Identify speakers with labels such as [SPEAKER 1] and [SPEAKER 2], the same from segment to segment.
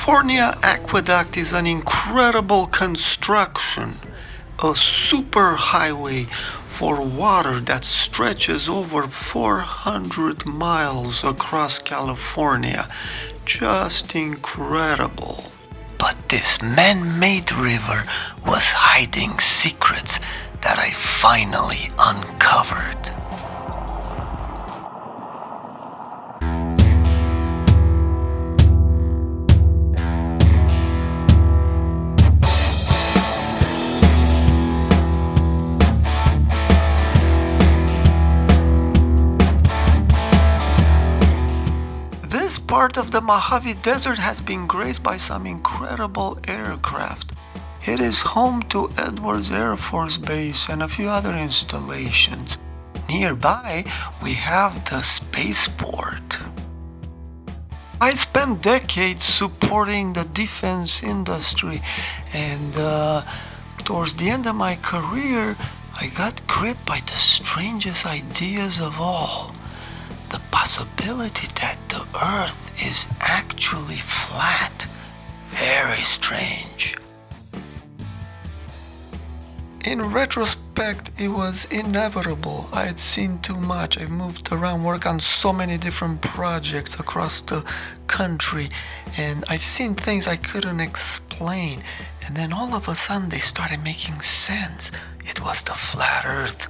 [SPEAKER 1] California Aqueduct is an incredible construction, a superhighway for water that stretches over 400 miles across California. Just incredible. But this man-made river was hiding secrets that I finally uncovered. This part of the Mojave Desert has been graced by some incredible aircraft. It is home to Edwards Air Force Base and a few other installations. Nearby, we have the spaceport. I spent decades supporting the defense industry, and towards the end of my career, I got gripped by the strangest ideas of all. The possibility that the Earth is actually flat. Very strange. In retrospect, it was inevitable. I had seen too much. I moved around, worked on so many different projects across the country, and I've seen things I couldn't explain. And then all of a sudden, they started making sense. It was the flat Earth.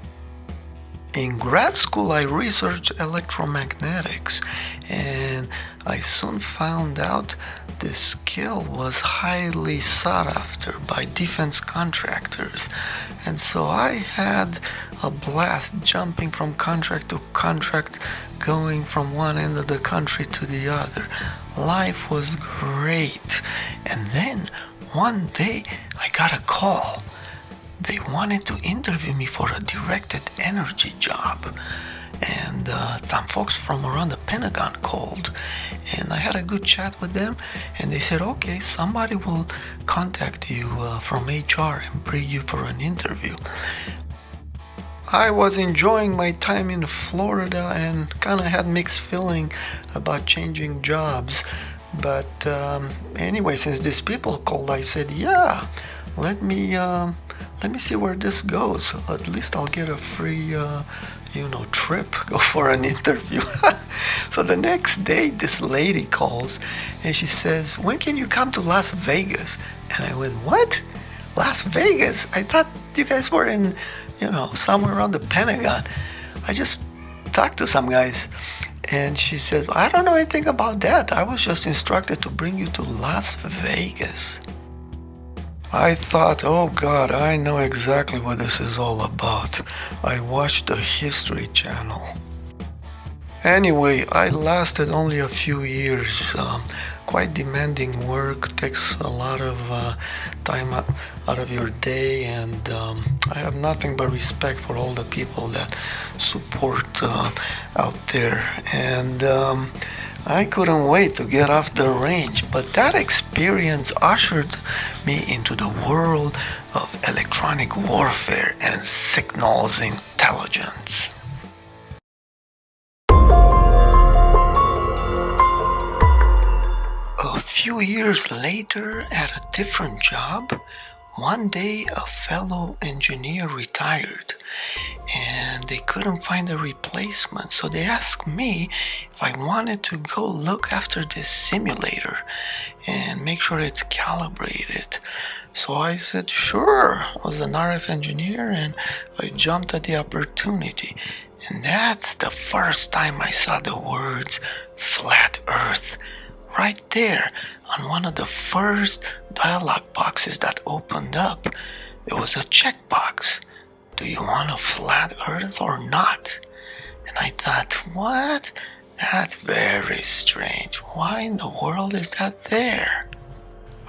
[SPEAKER 1] In grad school, I researched electromagnetics, and I soon found out this skill was highly sought after by defense contractors. And so I had a blast jumping from contract to contract, going from one end of the country to the other. Life was great. And then one day I got a call. They wanted to interview me for a directed energy job, and some folks from around the Pentagon called, and I had a good chat with them, and they said, okay, somebody will contact you from HR and bring you for an interview. I was enjoying my time in Florida and kind of had mixed feeling about changing jobs, but anyway, since these people called, I said, yeah, let me see where this goes. At least I'll get a free, trip, go for an interview. So the next day, this lady calls and she says, when can you come to Las Vegas? And I went, what? Las Vegas? I thought you guys were in, somewhere around the Pentagon. I just talked to some guys. And she said, I don't know anything about that. I was just instructed to bring you to Las Vegas. I thought, oh God, I know exactly what this is all about. I watched the History Channel. Anyway, I lasted only a few years. Quite demanding work, takes a lot of time out of your day, and I have nothing but respect for all the people that support out there. And I couldn't wait to get off the range, but that experience ushered me into the world of electronic warfare and signals intelligence. A few years later, at a different job, one day a fellow engineer retired and they couldn't find a replacement, so they asked me if I wanted to go look after this simulator and make sure it's calibrated. So I said sure. I was an RF engineer and I jumped at the opportunity. And that's the first time I saw the words flat earth. Right there on one of the first dialog boxes that opened up, there was a checkbox. Do you want a flat earth or not? And I thought, what? That's very strange. Why in the world is that there?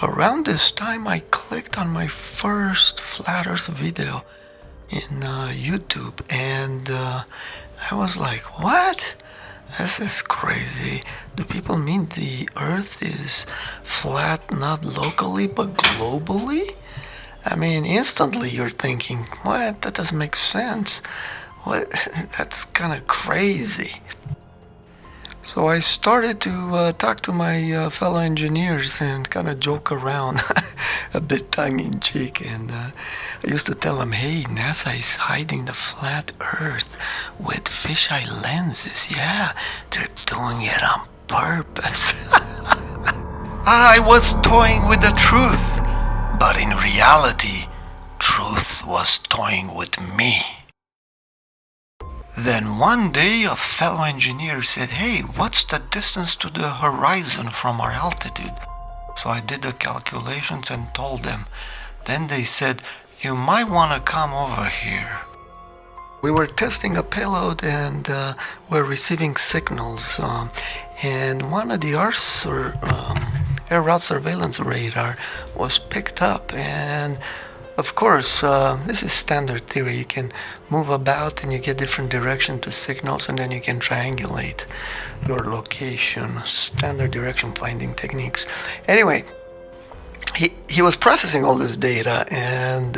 [SPEAKER 1] Around this time, I clicked on my first flat earth video in YouTube, and I was like, what? This is crazy. Do people mean the earth is flat not locally but globally? I mean, instantly you're thinking, what? That doesn't make sense. What? That's kind of crazy. So I started to talk to my fellow engineers and kind of joke around a bit tongue-in-cheek. And I used to tell them, hey, NASA is hiding the flat Earth with fisheye lenses. Yeah, they're doing it on purpose. I was toying with the truth, but in reality, truth was toying with me. Then one day a fellow engineer said, hey, what's the distance to the horizon from our altitude? So I did the calculations and told them. Then they said, you might want to come over here. We were testing a payload and we're receiving signals. And one of the air route surveillance radar was picked up, and of course, this is standard theory. You can move about and you get different direction to signals, and then you can triangulate your location. Standard direction finding techniques. Anyway, he was processing all this data, and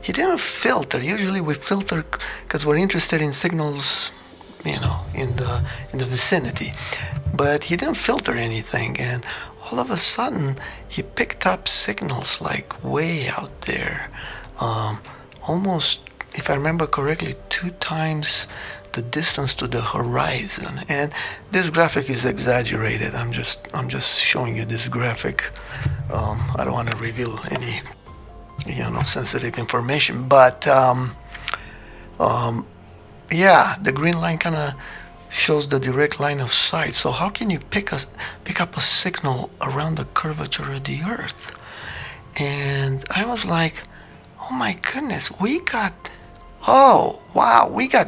[SPEAKER 1] he didn't filter. Usually we filter because we're interested in signals, in the vicinity. But he didn't filter anything, and all of a sudden he picked up signals like way out there, almost, if I remember correctly, 2 times the distance to the horizon. And this graphic is exaggerated. I'm just showing you this graphic. I don't want to reveal any sensitive information, but yeah, the green line kind of shows the direct line of sight. So how can you pick up a signal around the curvature of the Earth? And I was like, oh my goodness, we got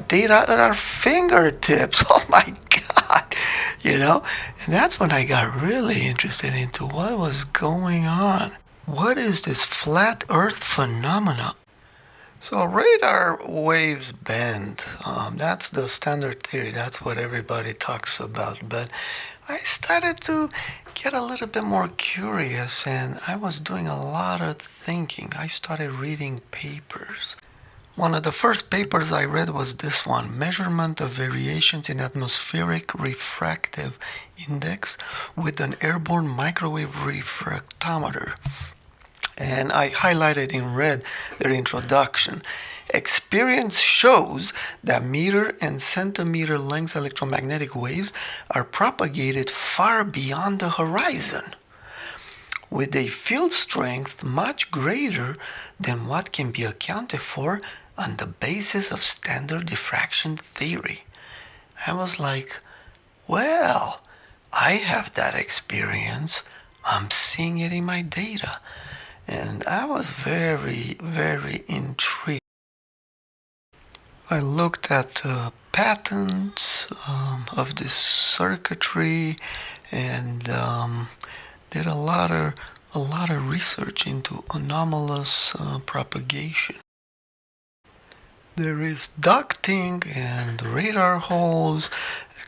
[SPEAKER 1] data at our fingertips. Oh my God, And that's when I got really interested into what was going on. What is this flat Earth phenomena? So radar waves bend. That's the standard theory. That's what everybody talks about. But I started to get a little bit more curious, and I was doing a lot of thinking. I started reading papers. One of the first papers I read was this one, Measurement of Variations in Atmospheric Refractive Index with an Airborne Microwave Refractometer. And I highlighted in red their introduction. Experience shows that meter and centimeter length electromagnetic waves are propagated far beyond the horizon, with a field strength much greater than what can be accounted for on the basis of standard diffraction theory. I was like, well, I have that experience. I'm seeing it in my data. And I was very, very intrigued. I looked at patterns of this circuitry and did a lot of research into anomalous propagation. There is ducting and radar holes,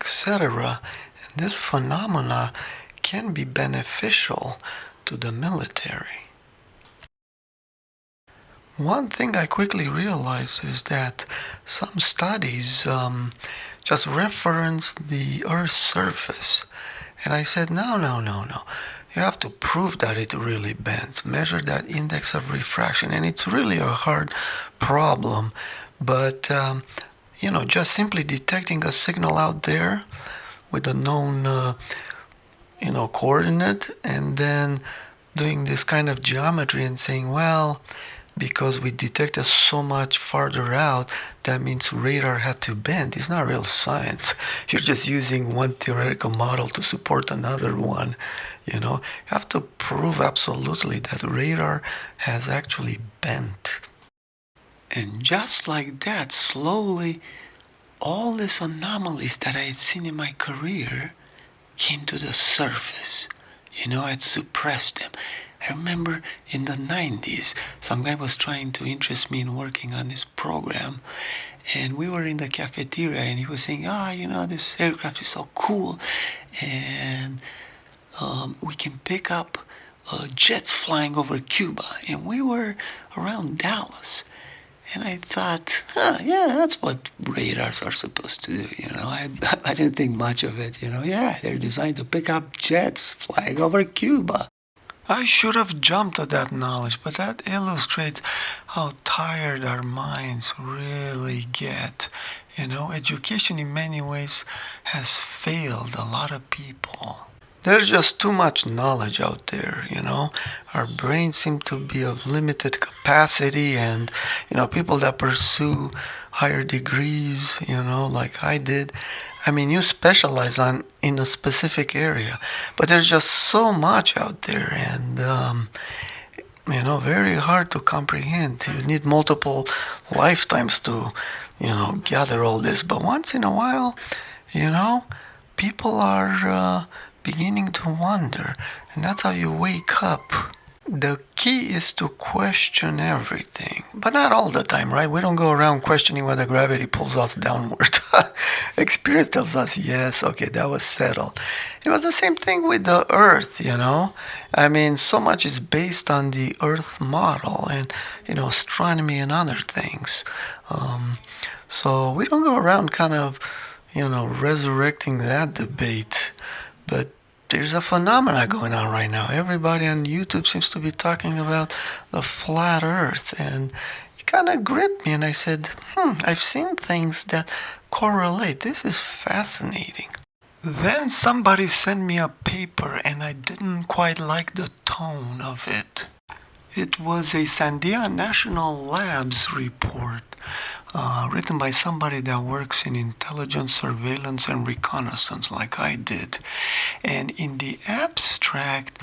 [SPEAKER 1] etc. And this phenomena can be beneficial to the military. One thing I quickly realized is that some studies just reference the Earth's surface. And I said, no. You have to prove that it really bends. Measure that index of refraction. And it's really a hard problem. But, just simply detecting a signal out there with a known, coordinate, and then doing this kind of geometry and saying, well, because we detected so much farther out, that means radar had to bend. It's not real science. You're just using one theoretical model to support another one. You have to prove absolutely that radar has actually bent. And just like that, slowly, all these anomalies that I had seen in my career came to the surface. I'd suppressed them. I remember in the 90s, some guy was trying to interest me in working on this program. And we were in the cafeteria, and he was saying, this aircraft is so cool. And we can pick up jets flying over Cuba. And we were around Dallas.
[SPEAKER 2] And I thought, yeah, that's what radars are supposed to do, I didn't think much of it, Yeah, they're designed to pick up jets flying over Cuba.
[SPEAKER 1] I should have jumped at that knowledge, but that illustrates how tired our minds really get. Education in many ways has failed a lot of people. There's just too much knowledge out there. Our brains seem to be of limited capacity, and, people that pursue higher degrees, like I did. I mean, you specialize in a specific area, but there's just so much out there, and very hard to comprehend. You need multiple lifetimes to, gather all this. But once in a while, you know, people are beginning to wonder, and that's how you wake up. The key is to question everything, but not all the time, right? We don't go around questioning whether gravity pulls us downward. Experience tells us, yes, okay, that was settled. It was the same thing with the Earth. I mean, so much is based on the Earth model and, astronomy and other things. So we don't go around kind of, resurrecting that debate. But there's a phenomena going on right now. Everybody on YouTube seems to be talking about the flat Earth, and it kind of gripped me, and I said, I've seen things that correlate. This is fascinating. Then somebody sent me a paper, and I didn't quite like the tone of it. It was a Sandia National Labs report written by somebody that works in intelligence, surveillance, and reconnaissance like I did. And in the abstract,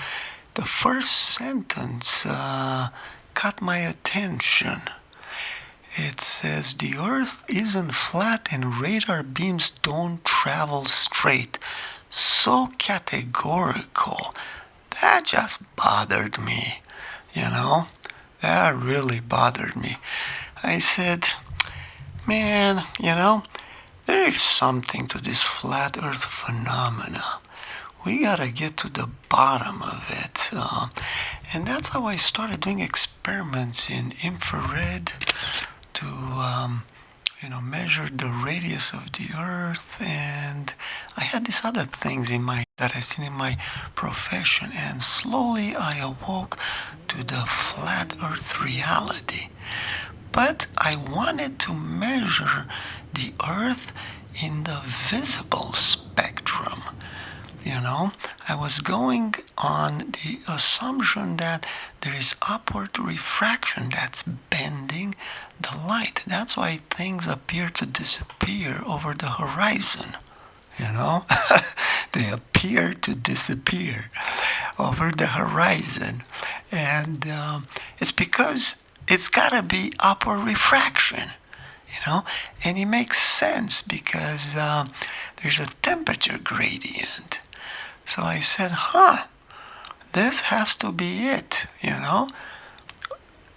[SPEAKER 1] the first sentence caught my attention. It says, the Earth isn't flat and radar beams don't travel straight. So categorical. That just bothered me, That really bothered me. I said, man, there is something to this flat Earth phenomena. We gotta get to the bottom of it. And that's how I started doing experiments in infrared to, measure the radius of the Earth. And I had these other things that I seen in my profession. And slowly I awoke to the flat Earth reality. But I wanted to measure the Earth in the visible spectrum. I was going on the assumption that there is upward refraction that's bending the light. That's why things appear to disappear over the horizon. They appear to disappear over the horizon. And it's because it's got to be upward refraction, and it makes sense because there's a temperature gradient. So I said, this has to be it,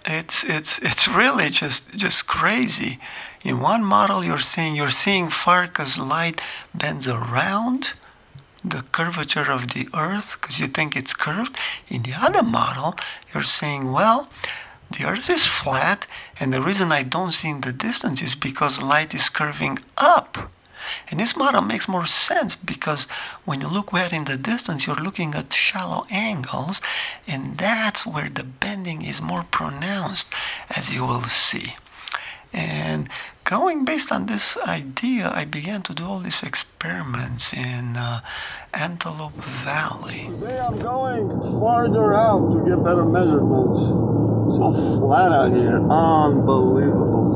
[SPEAKER 1] It's really just crazy. In one model, you're seeing far because light bends around the curvature of the Earth because you think it's curved. In the other model, you're saying, well, the Earth is flat, and the reason I don't see in the distance is because light is curving up. And this model makes more sense because when you look way out in the distance, you're looking at shallow angles, and that's where the bending is more pronounced, as you will see. And going based on this idea, I began to do all these experiments in Antelope Valley.
[SPEAKER 3] Today I'm going farther out to get better measurements. So flat out here, unbelievable.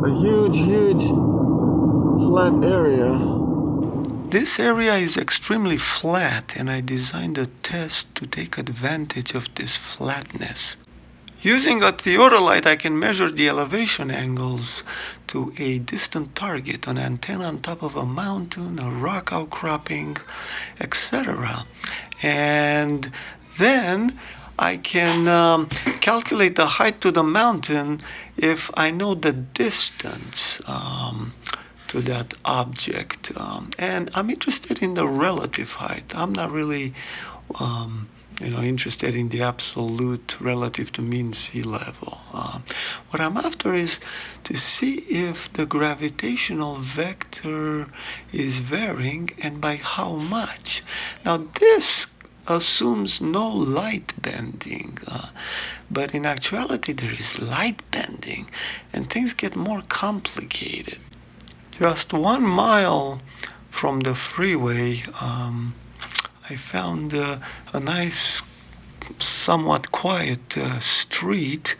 [SPEAKER 3] A huge flat area.
[SPEAKER 1] This area is extremely flat, and I designed a test to take advantage of this flatness. Using a theodolite, I can measure the elevation angles to a distant target, an antenna on top of a mountain, a rock outcropping, etc. And then I can calculate the height to the mountain if I know the distance to that object. And I'm interested in the relative height. I'm not really
[SPEAKER 2] interested in the absolute relative to mean sea level. What I'm after is to see if the gravitational vector is varying and by how much. Now this assumes no light bending, but in actuality there is light bending and things get more complicated. Just 1 mile from the freeway, I found a nice, somewhat quiet street,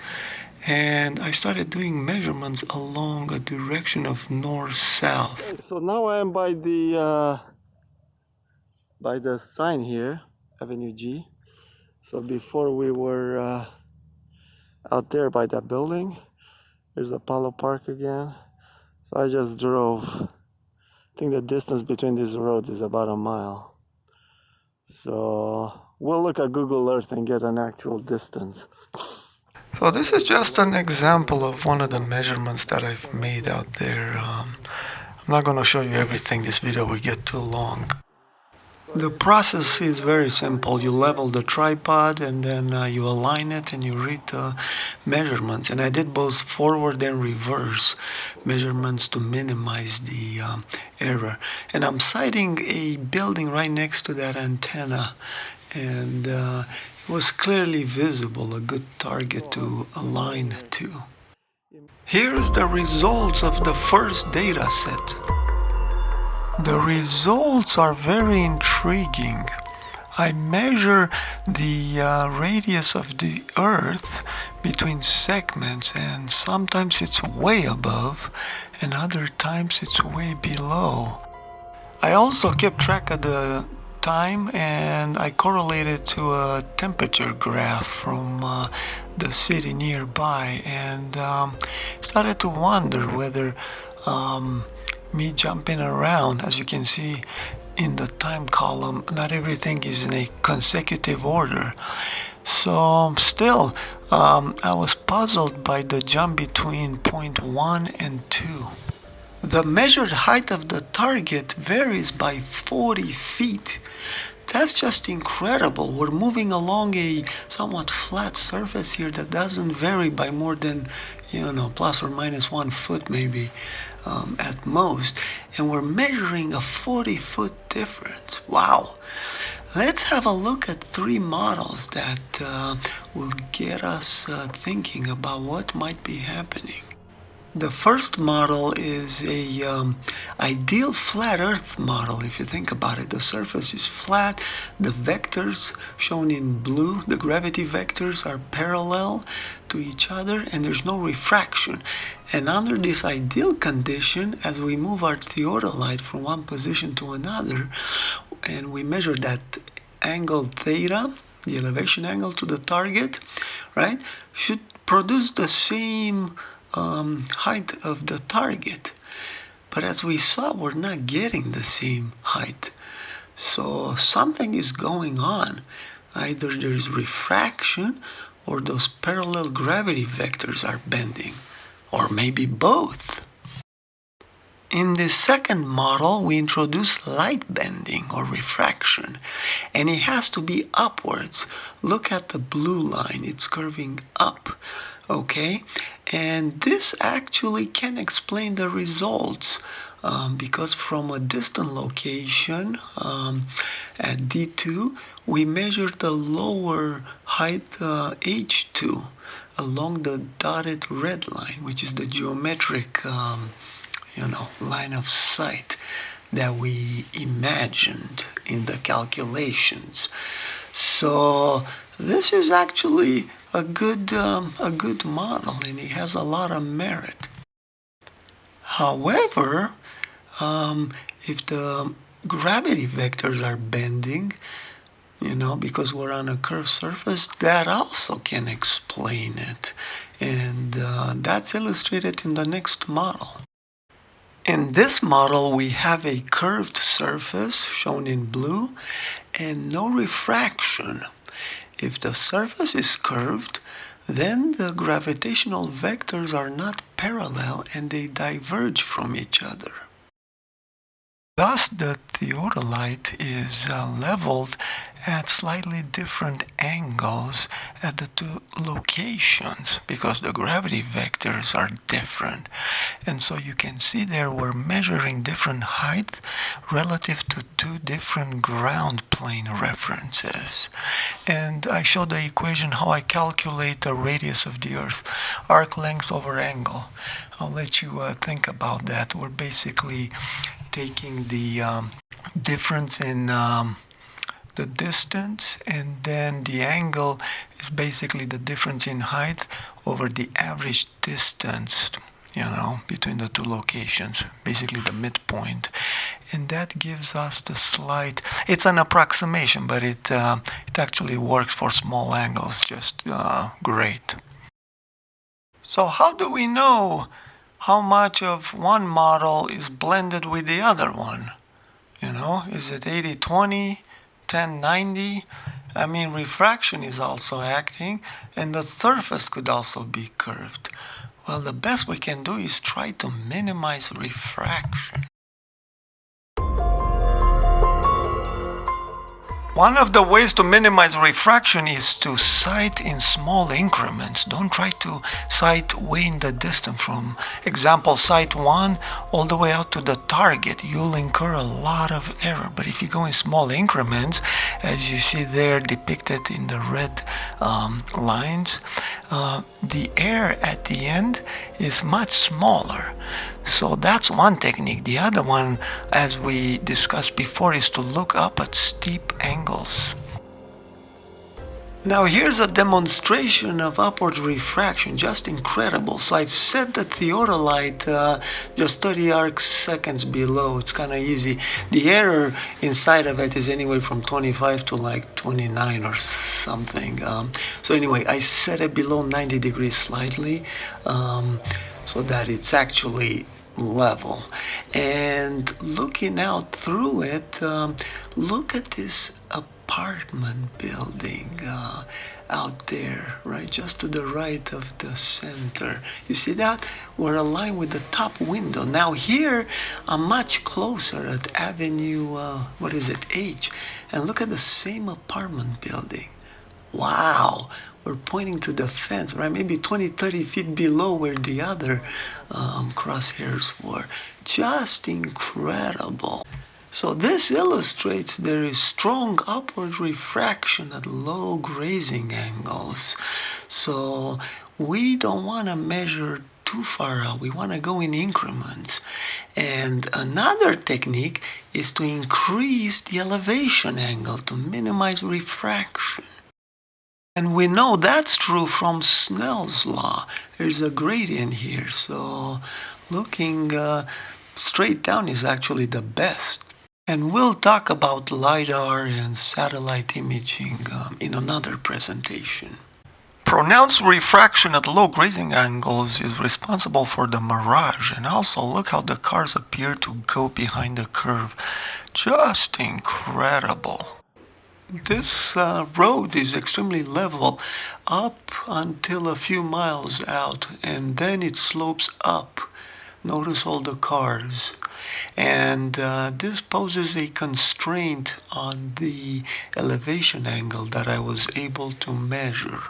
[SPEAKER 2] and I started doing measurements along a direction of north-south.
[SPEAKER 3] Okay, so now I am by the sign here, Avenue G. So before we were out there by that building. There's Apollo Park again. So I just drove. I think the distance between these roads is about a mile. So we'll look at Google Earth and get an actual distance.
[SPEAKER 1] So this is just an example of one of the measurements that I've made out there. I'm not going to show you everything. This video will get too long.
[SPEAKER 2] The process is very simple. You level the tripod and then you align it and you read the measurements. And I did both forward and reverse measurements to minimize the error. And I'm sighting a building right next to that antenna. And it was clearly visible, a good target to align to. Here's the results of the first data set.
[SPEAKER 1] The results are very intriguing. I measure the radius of the Earth between segments, and sometimes it's way above and other times it's way below. I also kept track of the time and I correlated to a temperature graph from the city nearby, and started to wonder whether me jumping around, as you can see in the time column, not everything is in a consecutive order. So still, I was puzzled by the jump between point 1 and 2. The measured height of the target varies by 40 feet. That's just incredible. We're moving along a somewhat flat surface here that doesn't vary by more than, plus or minus 1 foot maybe. At most, and we're measuring a 40-foot difference. Wow. Let's have a look at 3 models that will get us thinking about what might be happening. The first model is a ideal flat Earth model. If you think about it, the surface is flat, the vectors shown in blue, the gravity vectors, are parallel to each other, and there's no refraction. And under this ideal condition, as we move our theodolite from one position to another, and we measure that angle theta, the elevation angle to the target, right, should produce the same height of the target. But as we saw, we're not getting the same height. So something is going on. Either there's refraction or those parallel gravity vectors are bending, or maybe both. In the second model, we introduce light bending or refraction, and it has to be upwards. Look at the blue line, it's curving up, okay? And this actually can explain the results, because from a distant location at D2, we measured the lower height H2 along the dotted red line, which is the geometric line of sight that we imagined in the calculations. So this is actually a good model, and it has a lot of merit. However, if the gravity vectors are bending, because we're on a curved surface, that also can explain it. And that's illustrated in the next model. In this model, we have a curved surface shown in blue and no refraction. If the surface is curved, then the gravitational vectors are not parallel and they diverge from each other.
[SPEAKER 2] Thus, the theodolite is leveled at slightly different angles at the two locations because the gravity vectors are different. And so you can see there we're measuring different height relative to two different ground plane references. And I showed the equation how I calculate the radius of the Earth, arc length over angle. I'll let you think about that. We're basically taking the difference in the distance, and then the angle is basically the difference in height over the average distance, between the two locations, basically the midpoint. And that gives us the slight, it's an approximation, but it actually works for small angles just great. So how do we know how much of one model is blended with the other one? Is it 80-20, 10-90? I mean, refraction is also acting, and the surface could also be curved. Well, the best we can do is try to minimize refraction. One of the ways to minimize refraction is to sight in small increments. Don't try to sight way in the distance. From example, sight 1 all the way out to the target. You'll incur a lot of error. But if you go in small increments, as you see there depicted in the red lines, the error at the end is much smaller. So that's one technique. The other one, as we discussed before, is to look up at steep angles. Now here's a demonstration of upward refraction, just incredible. So I've set the theodolite just 30 arc seconds below. It's kind of easy. The error inside of it is anywhere from 25 to like 29 or something. So anyway, I set it below 90 degrees slightly so that it's actually level. And looking out through it, look at this apartment building out there, right, just to the right of the center. You see that? We're aligned with the top window. Now here, I'm much closer at Avenue, H, and look at the same apartment building. Wow, we're pointing to the fence, right? Maybe 20-30 feet below where the other crosshairs were. Just incredible. So this illustrates there is strong upward refraction at low grazing angles. So we don't want to measure too far out. We want to go in increments. And another technique is to increase the elevation angle to minimize refraction. And we know that's true from Snell's law. There's a gradient here, so looking straight down is actually the best. And we'll talk about LiDAR and satellite imaging in another presentation. Pronounced refraction at low grazing angles is responsible for the mirage, and also look how the cars appear to go behind the curve. Just incredible. This road is extremely level up until a few miles out, and then it slopes up. Notice all the cars. And this poses a constraint on the elevation angle that I was able to measure.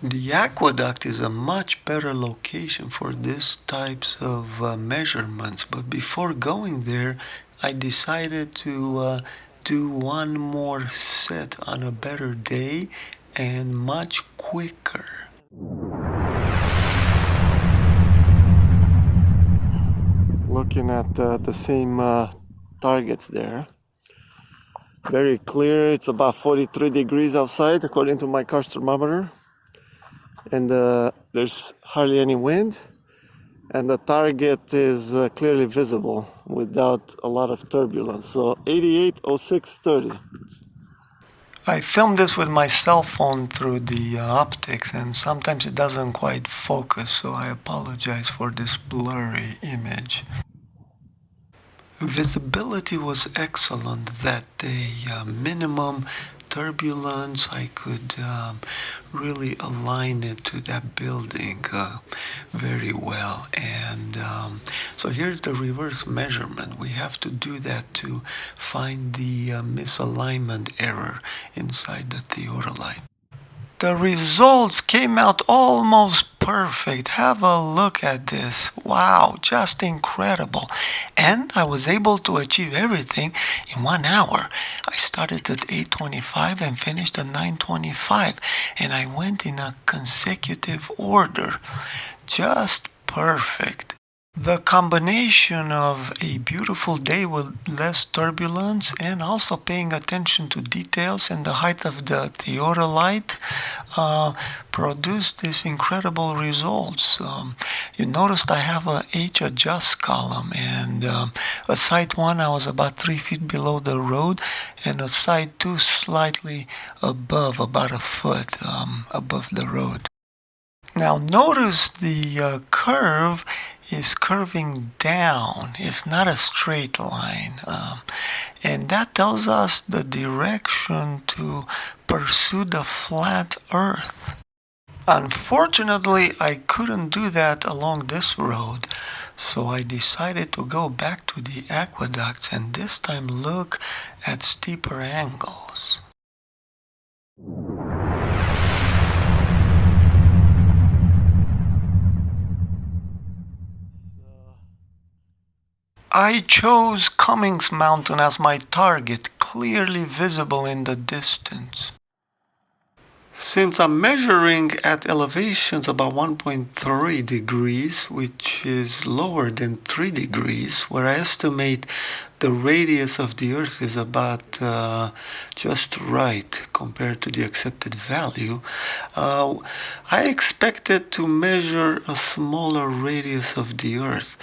[SPEAKER 2] The aqueduct is a much better location for these types of measurements, but before going there, I decided to do one more set on a better day and much quicker.
[SPEAKER 3] Looking at the same targets there. Very clear. It's about 43 degrees outside according to my car's thermometer. And there's hardly any wind. And the target is clearly visible without a lot of turbulence. So 880630.
[SPEAKER 2] I filmed this with my cell phone through the optics, and sometimes it doesn't quite focus, so I apologize for this blurry image. Visibility was excellent that day. Minimum turbulence. I could really align it to that building. very well. And so here's the reverse measurement. We have to do that to find the misalignment error inside the theodolite. The results came out almost perfect. Have a look at this. Wow, just incredible. And I was able to achieve everything in 1 hour. I started at 8:25 and finished at 9:25. And I went in a consecutive order. Just perfect. The combination of a beautiful day with less turbulence and also paying attention to details and the height of the theodolite produced these incredible results. You noticed I have a H adjust column, and at site 1 I was about 3 feet below the road, and at site 2 slightly above, about a foot above the road. Now notice the curve is curving down. It's not a straight line. And that tells us the direction to pursue the flat earth. Unfortunately, I couldn't do that along this road. So I decided to go back to the aqueducts and this time look at steeper angles. I chose Cummings Mountain as my target, clearly visible in the distance. Since I'm measuring at elevations about 1.3 degrees, which is lower than 3 degrees, where I estimate the radius of the Earth is about just right compared to the accepted value, I expected to measure a smaller radius of the Earth.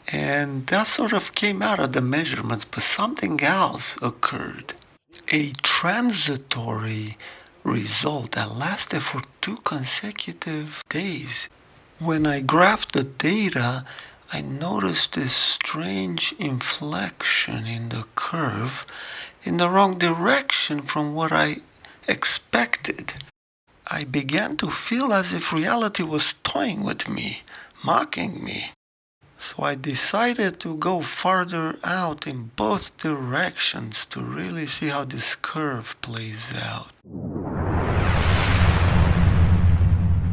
[SPEAKER 2] And that sort of came out of the measurements, but something else occurred. A transitory result that lasted for 2 consecutive days. When I graphed the data, I noticed this strange inflection in the curve in the wrong direction from what I expected. I began to feel as if reality was toying with me, mocking me. So I decided to go farther out in both directions to really see how this curve plays out.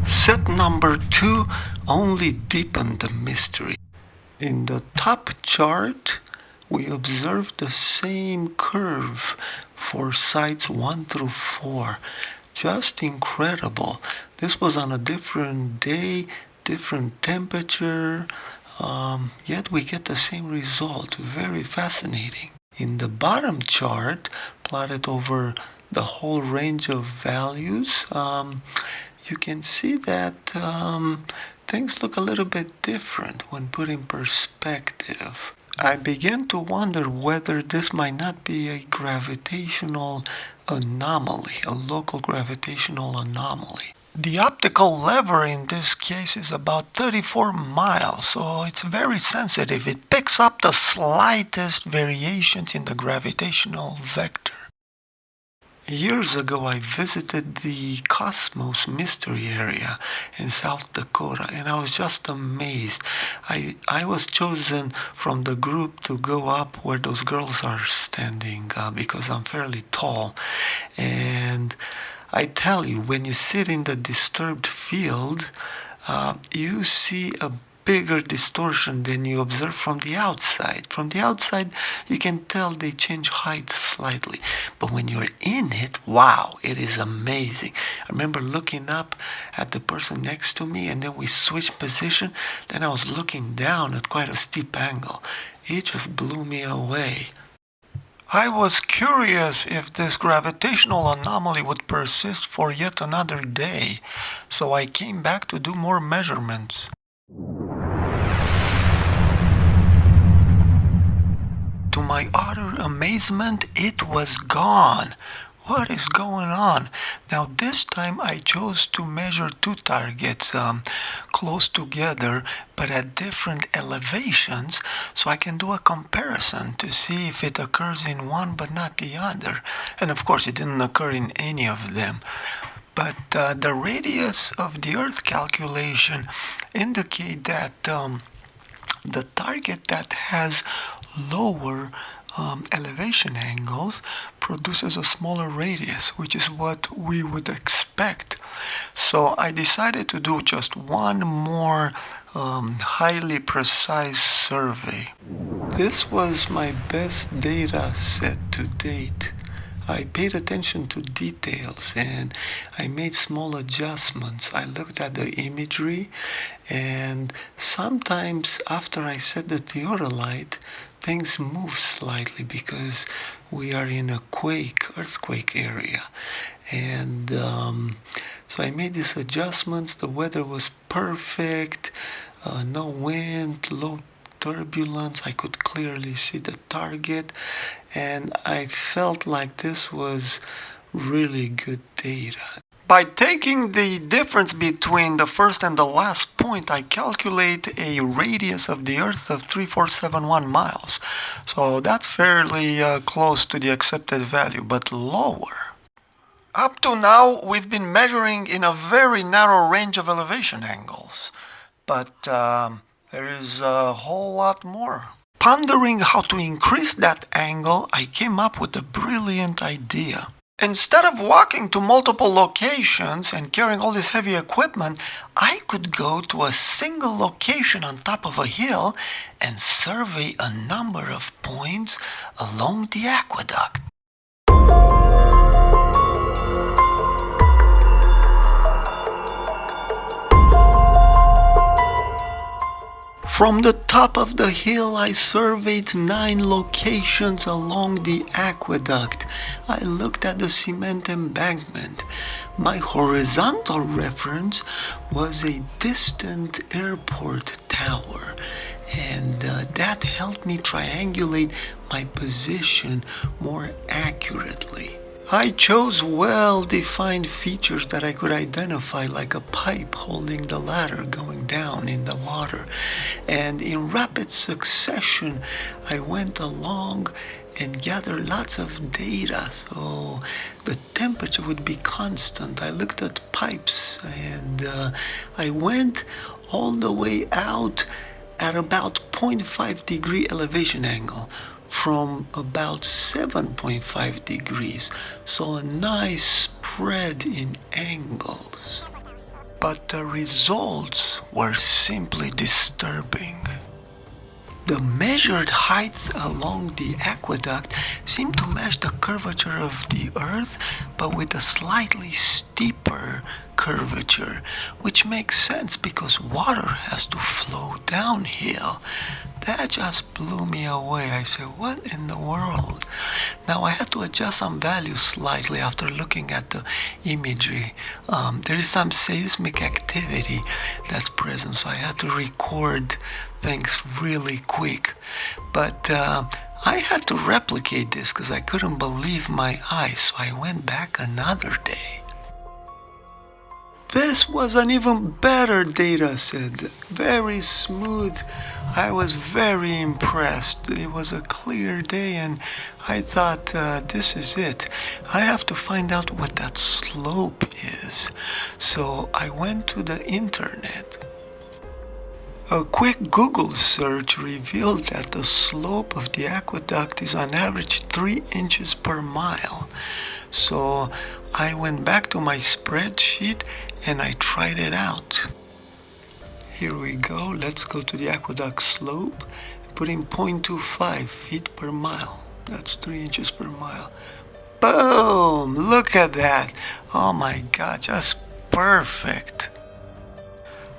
[SPEAKER 2] Set number 2 only deepened the mystery. In the top chart, we observed the same curve for sites 1 through 4. Just incredible. This was on a different day, different temperature, yet we get the same result. Very fascinating. In the bottom chart, plotted over the whole range of values, you can see that things look a little bit different when put in perspective. I began to wonder whether this might not be a gravitational anomaly, a local gravitational anomaly. The optical lever in this case is about 34 miles, so it's very sensitive. It picks up the slightest variations in the gravitational vector. Years ago, I visited the Cosmos Mystery Area in South Dakota, and I was just amazed. I was chosen from the group to go up where those girls are standing because I'm fairly tall. And I tell you, when you sit in the disturbed field, you see a bigger distortion than you observe from the outside. From the outside, you can tell they change height slightly. But when you're in it, wow, it is amazing. I remember looking up at the person next to me, and then we switched position. Then I was looking down at quite a steep angle. It just blew me away. I was curious if this gravitational anomaly would persist for yet another day, so I came back to do more measurements. To my utter amazement, it was gone. What is going on? Now this time I chose to measure 2 targets close together but at different elevations, so I can do a comparison to see if it occurs in one but not the other. And of course it didn't occur in any of them.
[SPEAKER 1] But the radius of the Earth calculation indicate that the target that has lower elevation angles produces a smaller radius, which is what we would expect. So I decided to do just one more highly precise survey.
[SPEAKER 2] This was my best data set to date. I paid attention to details and I made small adjustments. I looked at the imagery, and sometimes after I set the theodolite, things move slightly because we are in a earthquake area. And so I made these adjustments. The weather was perfect, no wind, low turbulence. I could clearly see the target, and I felt like this was really good data.
[SPEAKER 1] By taking the difference between the first and the last point, I calculate a radius of the Earth of 3471 miles. So that's fairly close to the accepted value, but lower. Up to now, we've been measuring in a very narrow range of elevation angles. But there is a whole lot more. Pondering how to increase that angle, I came up with a brilliant idea. Instead of walking to multiple locations and carrying all this heavy equipment, I could go to a single location on top of a hill and survey a number of points along the aqueduct. From the top of the hill, I surveyed 9 locations along the aqueduct. I looked at the cement embankment. My horizontal reference was a distant airport tower, and that helped me triangulate my position more accurately. I chose well-defined features that I could identify, like a pipe holding the ladder going down in the water. And in rapid succession, I went along and gathered lots of data, so the temperature would be constant. I looked at pipes, and I went all the way out at about 0.5 degree elevation angle, from about 7.5 degrees, so a nice spread in angles. But the results were simply disturbing. The measured height along the aqueduct seemed to match the curvature of the Earth, but with a slightly steeper curvature, which makes sense because water has to flow downhill. That just blew me away. I said, what in the world? Now I had to adjust some values slightly after looking at the imagery. There is some seismic activity that's present, so I had to record things really quick. But I had to replicate this because I couldn't believe my eyes, so I went back another day. This was an even better data set, very smooth. I was very impressed. It was a clear day, and I thought, this is it. I have to find out what that slope is. So I went to the internet. A quick Google search revealed that the slope of the aqueduct is on average 3 inches per mile. So I went back to my spreadsheet and I tried it out. Here we go. Let's go to the aqueduct slope. Put in 0.25 feet per mile. That's 3 inches per mile. Boom! Look at that. Oh my God, just perfect.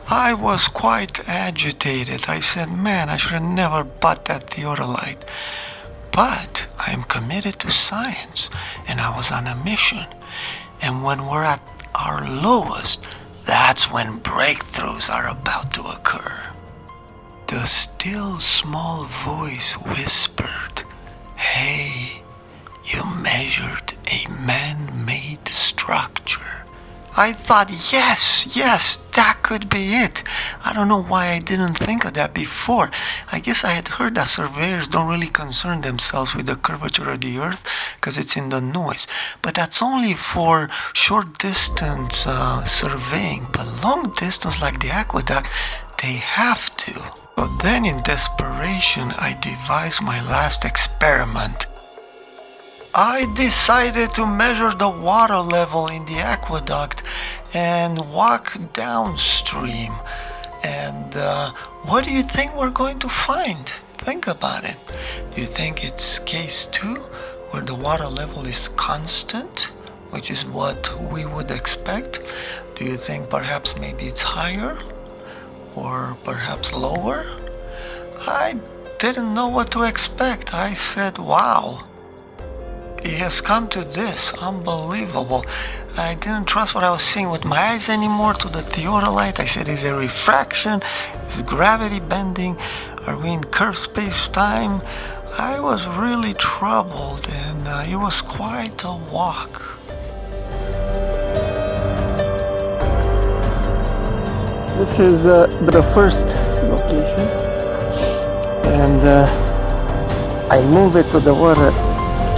[SPEAKER 1] I was quite agitated. I said, man, I should have never bought that theodolite. But I am committed to science, and I was on a mission. And when we're at our lowest, that's when breakthroughs are about to occur. The still small voice whispered, hey, you measured a man-made structure. I thought, yes, that could be it. I don't know why I didn't think of that before. I guess I had heard that surveyors don't really concern themselves with the curvature of the earth because it's in the noise. But that's only for short distance surveying. But long distance like the aqueduct, they have to. But then in desperation, I devised my last experiment. I decided to measure the water level in the aqueduct and walk downstream. And what do you think we're going to find? Think about it. Do you think it's case 2, where the water level is constant, which is what we would expect? Do you think perhaps maybe it's higher or perhaps lower? I didn't know what to expect. I said, wow. It has come to this. Unbelievable. I didn't trust what I was seeing with my eyes anymore to the theodolite. I said, is there refraction? Is gravity bending? Are we in curved space-time? I was really troubled, and it was quite a walk.
[SPEAKER 3] This is the first location, and I move it so the water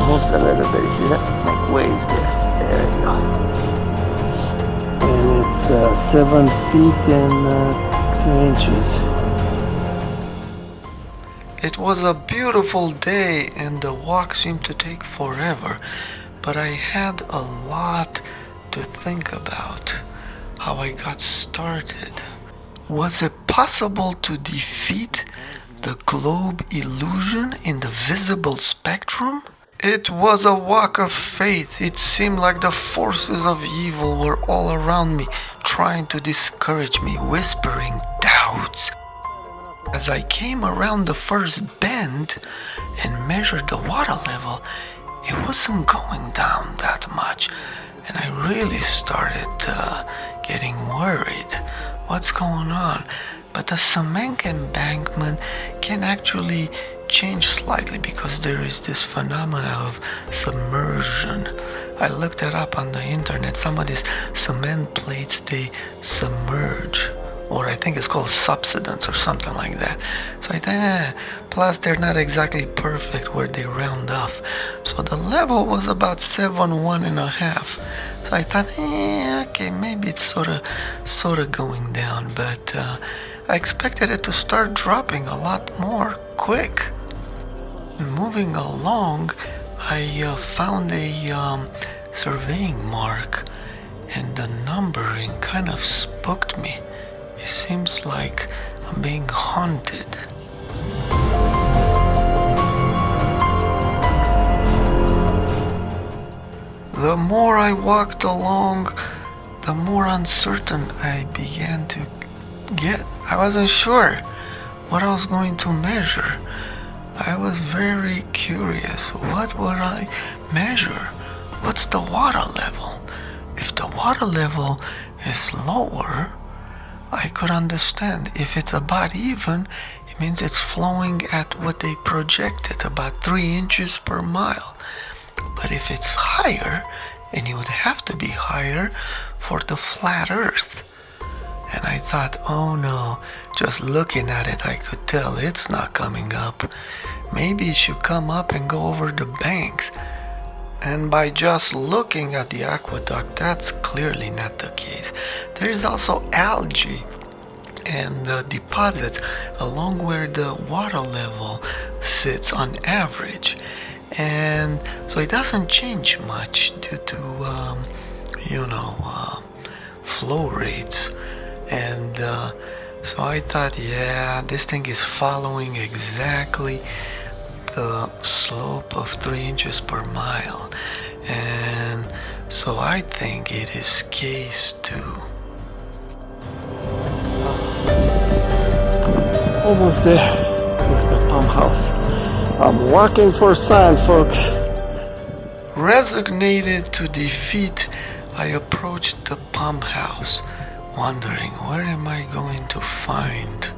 [SPEAKER 3] moves a little bit. You see that? Like waves there. There you go. And it's 7 feet and 2 inches.
[SPEAKER 1] It was a beautiful day and the walk seemed to take forever, but I had a lot to think about. How I got started. Was it possible to defeat the globe illusion in the visible spectrum? It was a walk of faith. It seemed like the forces of evil were all around me, trying to discourage me, whispering doubts. As I came around the first bend and measured the water level, it wasn't going down that much, and I really started getting worried. What's going on? But the cement embankment can actually change slightly because there is this phenomena of submersion. I looked it up on the internet. Some of these cement plates, they submerge, or I think it's called subsidence or something like that. So I thought, plus they're not exactly perfect where they round off. So the level was about 7.1.5. So I thought, okay, maybe it's sort of going down, but I expected it to start dropping a lot more quick. Moving along, I found a surveying mark, and the numbering kind of spooked me. It seems like I'm being haunted. The more I walked along, the more uncertain I began to get. I wasn't sure what I was going to measure. I was very curious. What would I measure? What's the water level? If the water level is lower, I could understand. If it's about even, it means it's flowing at what they projected, about 3 inches per mile. But if it's higher, and it would have to be higher for the flat earth. And I thought, oh no, just looking at it, I could tell it's not coming up. Maybe it should come up and go over the banks. And by just looking at the aqueduct, that's clearly not the case. There is also algae and deposits along where the water level sits on average. And so it doesn't change much due to, flow rates. And so I thought, yeah, this thing is following exactly the slope of 3 inches per mile. And so I think it is case 2.
[SPEAKER 3] Almost there. This is the pump house. I'm walking for signs, folks.
[SPEAKER 1] Resignated to defeat, I approached the pump house, wondering where am I going to find.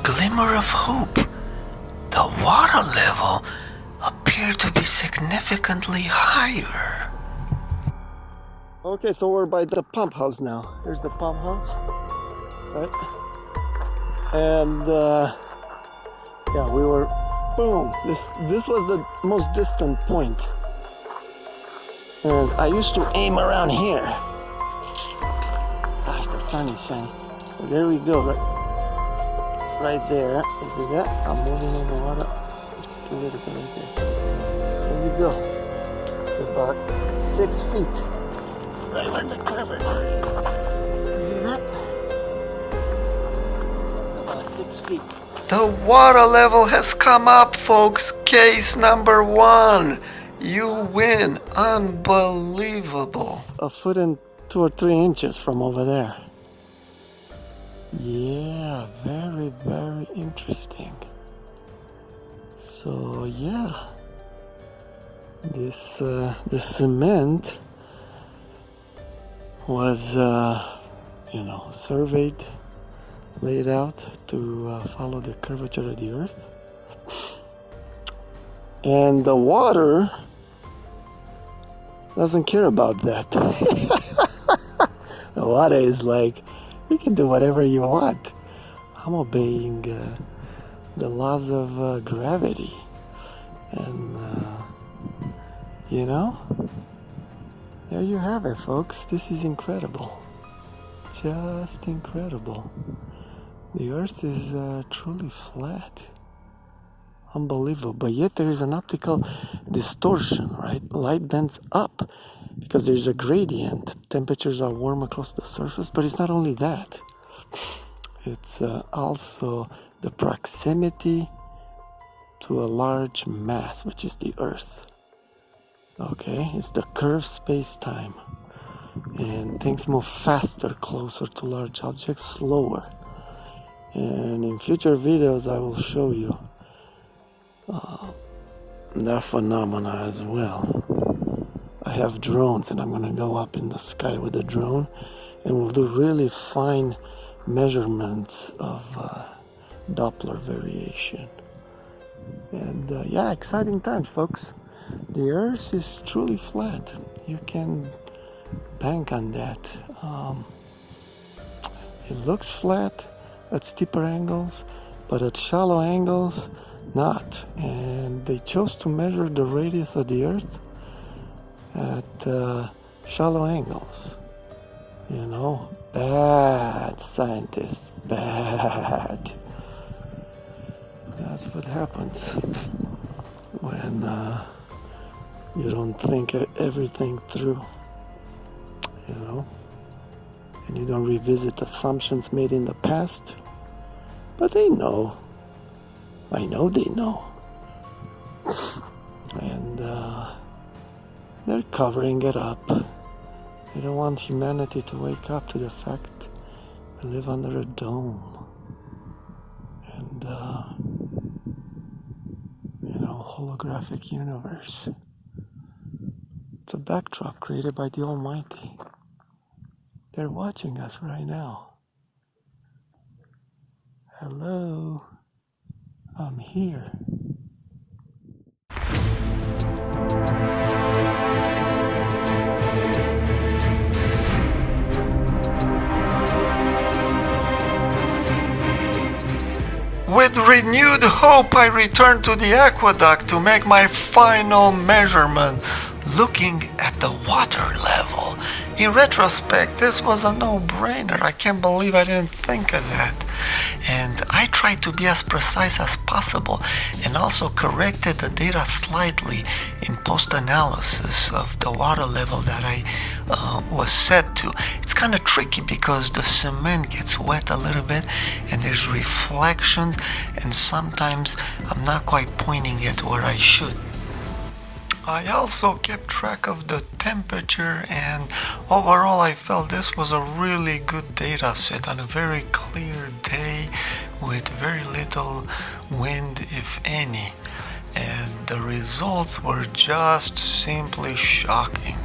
[SPEAKER 1] glimmer of hope. The water level appeared to be significantly higher.
[SPEAKER 3] Okay, so we're by the pump house now. Here's the pump house, right? And yeah, we were, boom. This was the most distant point. And I used to aim around here. Gosh, the sun is shining. So there we go, right there. You see that? I'm moving in the water. Just a little bit right there. There we go. It's about 6 feet. Right where the curvature is. See that? It's about 6 feet.
[SPEAKER 1] The water level has come up, folks. Case number 1. You win. Unbelievable.
[SPEAKER 3] A foot and 2 or 3 inches from over there. Yeah, very, very interesting. So yeah, this the cement was surveyed, laid out to follow the curvature of the earth, and the water doesn't care about that. The water is like, you can do whatever you want. I'm obeying the laws of gravity, and there you have it, folks. This is incredible, just incredible. The earth is truly flat, unbelievable, but yet there is an optical distortion, right? Light bends up because there's a gradient. Temperatures are warmer close to the surface, but it's not only that. It's also the proximity to a large mass, which is the earth. Okay, it's the curved space-time, and things move faster closer to large objects, slower. And in future videos I will show you that phenomena as well. I have drones, and I'm going to go up in the sky with a drone, and we'll do really fine measurements of Doppler variation. And yeah, exciting times, folks. The earth is truly flat. You can bank on that. It looks flat at steeper angles, but at shallow angles, not. And they chose to measure the radius of the earth at shallow angles. Bad scientists, bad. That's what happens when you don't think everything through, and you don't revisit assumptions made in the past. But they know. I know they know. And they're covering it up. They don't want humanity to wake up to the fact we live under a dome. And, holographic universe. It's a backdrop created by the Almighty. They're watching us right now. Hello, I'm here.
[SPEAKER 1] With renewed hope, I returned to the aqueduct to make my final measurement, looking at the water level. In retrospect, this was a no-brainer. I can't believe I didn't think of that. And I tried to be as precise as possible, and also corrected the data slightly in post-analysis of the water level that I was set to. It's kind of tricky because the cement gets wet a little bit, and there's reflections, and sometimes I'm not quite pointing it where I should. I also kept track of the temperature, and overall I felt this was a really good data set on a very clear day with very little wind, if any. And the results were just simply shocking.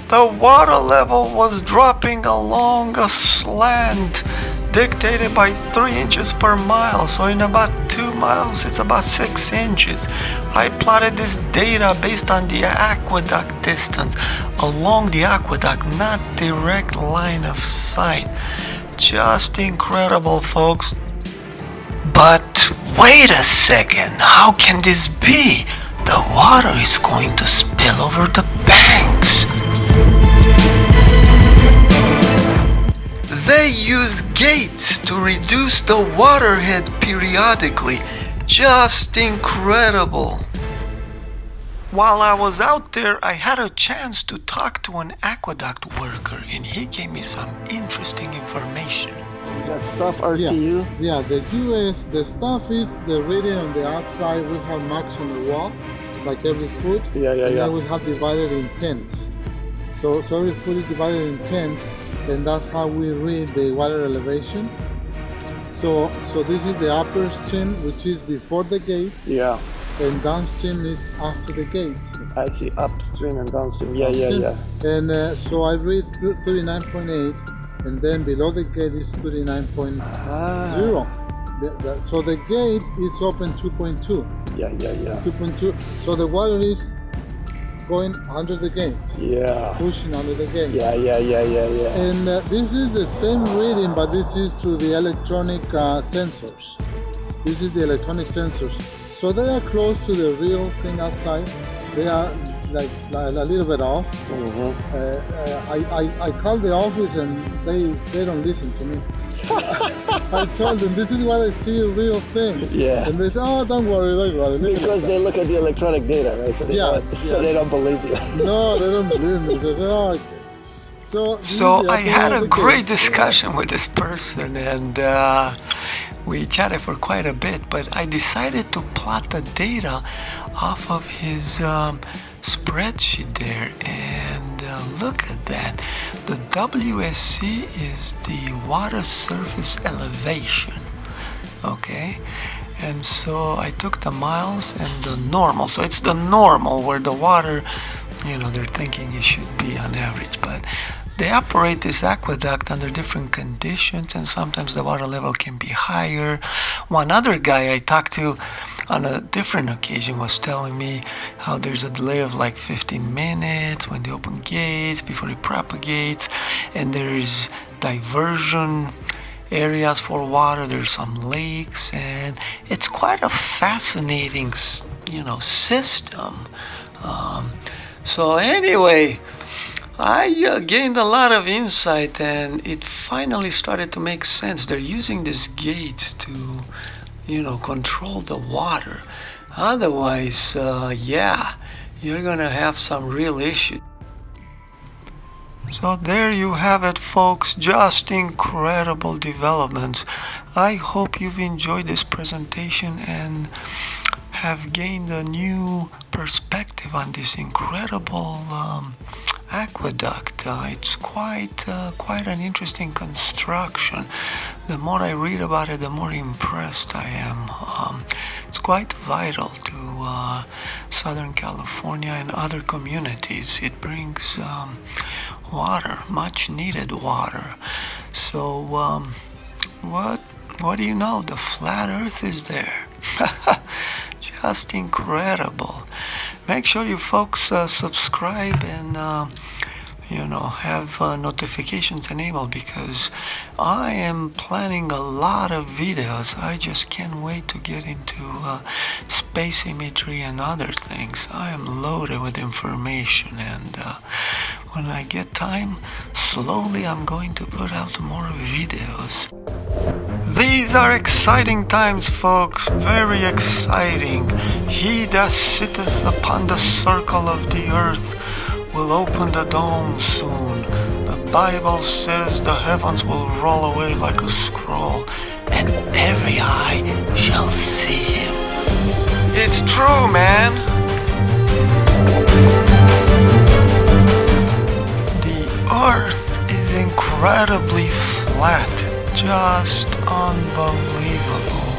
[SPEAKER 1] The water level was dropping along a slant dictated by 3 inches per mile, so in about 2 miles it's about 6 inches. I plotted this data based on the aqueduct distance along the aqueduct, not direct line of sight. Just incredible, folks. But wait a second, how can this be? The water is going to spill over the banks. They use gates to reduce the waterhead periodically. Just incredible. While I was out there, I had a chance to talk to an aqueduct worker, and he gave me some interesting information.
[SPEAKER 3] That stuff RTU?
[SPEAKER 4] Yeah, the US, the stuff is the reading on the outside. We have marks on the wall, like every foot.
[SPEAKER 3] Yeah.
[SPEAKER 4] And then we have divided in tenths. So every foot is divided in tenths, and that's how we read the water elevation. So this is the upper stream, which is before the gates.
[SPEAKER 3] Yeah.
[SPEAKER 4] And downstream is after the gate.
[SPEAKER 3] I see upstream and downstream. Yeah.
[SPEAKER 4] And so I read 39.8, and then below the gate is 39.0. So the gate is open 2.2.
[SPEAKER 3] Yeah.
[SPEAKER 4] 2.2. So the water is going under the gate.
[SPEAKER 3] Yeah.
[SPEAKER 4] Pushing under the gate.
[SPEAKER 3] Yeah.
[SPEAKER 4] And this is the same reading, but this is through the electronic sensors. This is the electronic sensors. So they are close to the real thing outside. They are like a little bit off. I called the office and they don't listen to me. I told them this is what I see, a real thing.
[SPEAKER 3] Yeah.
[SPEAKER 4] And they say, oh, don't worry.
[SPEAKER 3] Because they look at the electronic data, right? So they don't believe you.
[SPEAKER 4] No, they don't believe me. They say, oh, okay.
[SPEAKER 1] So I had a great discussion with this person, and we chatted for quite a bit, but I decided to plot the data off of his spreadsheet there, and look at that. The WSC is the water surface elevation, okay? And so I took the miles and the normal. So it's the normal where the water, they're thinking it should be on average, but they operate this aqueduct under different conditions, and sometimes the water level can be higher. One other guy I talked to on a different occasion was telling me how there's a delay of like 15 minutes when they open gates before it propagates, and there's diversion areas for water. There's some lakes, and it's quite a fascinating, system. So anyway, I gained a lot of insight, and it finally started to make sense. They're using these gates to, control the water. Otherwise, you're gonna have some real issues. So there you have it, folks. Just incredible developments. I hope you've enjoyed this presentation and have gained a new perspective on this incredible aqueduct. It's quite an interesting construction. The more I read about it, the more impressed I am. It's quite vital to Southern California and other communities. It brings water, much needed water. So what do you know? The flat earth is there. Just incredible. Make sure you folks subscribe and have notifications enabled, because I am planning a lot of videos. I just can't wait to get into space imagery and other things. I am loaded with information, and when I get time, slowly I'm going to put out more videos. These are exciting times, folks, very exciting. He that sitteth upon the circle of the earth will open the dome soon. The Bible says the heavens will roll away like a scroll, and every eye shall see him. It's true, man. The earth is incredibly flat. Just unbelievable.